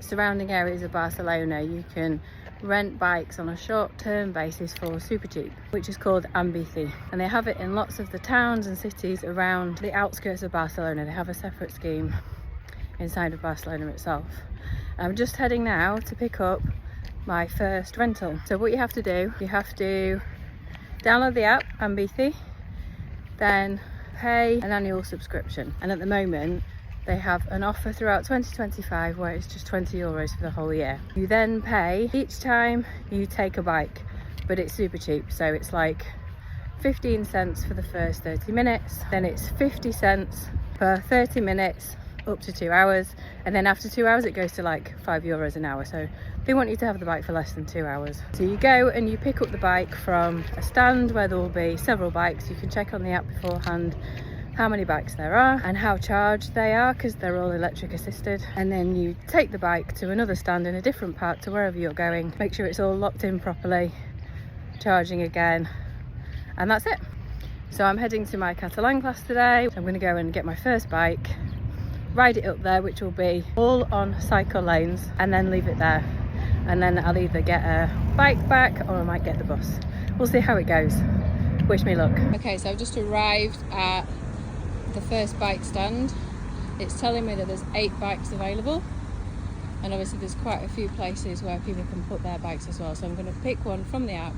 surrounding areas of Barcelona, you can rent bikes on a short-term basis for super cheap, which is called AMBici, and they have it in lots of the towns and cities around the outskirts of Barcelona. They have a separate scheme inside of Barcelona itself. I'm just heading now to pick up my first rental. So what you have to do, you have to download the app AMBici, then pay an annual subscription, and at the moment they have an offer throughout 2025 where it's just €20 for the whole year. You then pay each time you take a bike, but it's super cheap, so it's like 15 cents for the first 30 minutes, then it's 50 cents per 30 minutes up to 2 hours, and then after 2 hours it goes to like €5 an hour. So they want you to have the bike for less than 2 hours. So you go and you pick up the bike from a stand where there will be several bikes. You can check on the app beforehand how many bikes there are and how charged they are, because they're all electric assisted, and then you take the bike to another stand in a different part to wherever you're going, make sure it's all locked in properly, charging again, and that's it. So I'm heading to my Catalan class today. I'm going to go and get my first bike, ride it up there, which will be all on cycle lanes, and then leave it there, and then I'll either get a bike back or I might get the bus. We'll see how it goes. Wish me luck. Okay, so I've just arrived at the first bike stand. It's telling me that there's 8 bikes available, and obviously there's quite a few places where people can put their bikes as well, so I'm going to pick one from the app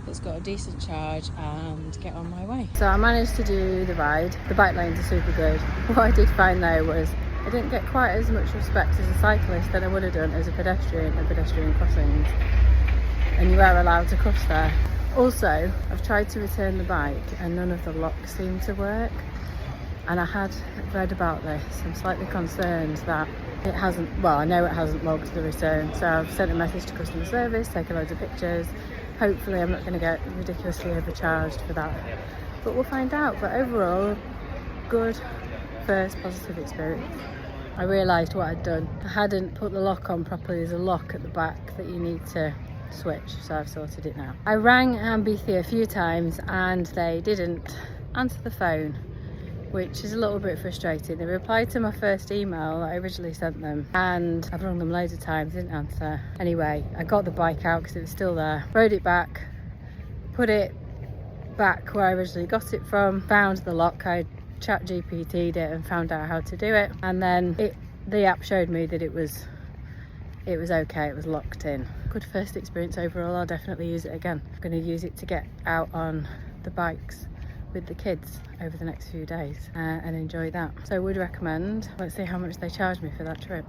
that's got a decent charge and get on my way. So I managed to do the ride. The bike lanes are super good. What I did find though was I didn't get quite as much respect as a cyclist than I would have done as a pedestrian at pedestrian crossings, and you are allowed to cross there. Also, I've tried to return the bike and none of the locks seem to work, and I had read about this. I'm slightly concerned that it hasn't, well, I know it hasn't logged the return, so I've sent a message to customer service, taken loads of pictures. Hopefully I'm not going to get ridiculously overcharged for that, but we'll find out. But overall, good first positive experience. I realised what I'd done. I hadn't put the lock on properly. There's a lock at the back that you need to switch, so I've sorted it now. I rang AMBici a few times and they didn't answer the phone, which is a little bit frustrating. They replied to my first email that I originally sent them, and I've rung them loads of times, didn't answer. Anyway, I got the bike out because it was still there, rode it back, put it back where I originally got it from, found the lock. I chat GPT'd it and found out how to do it, and then the app showed me that it was okay, it was locked in. Good first experience overall. I'll definitely use it again. I'm going to use it to get out on the bikes with the kids over the next few days and enjoy that. So would recommend. Let's see how much they charge me for that trip.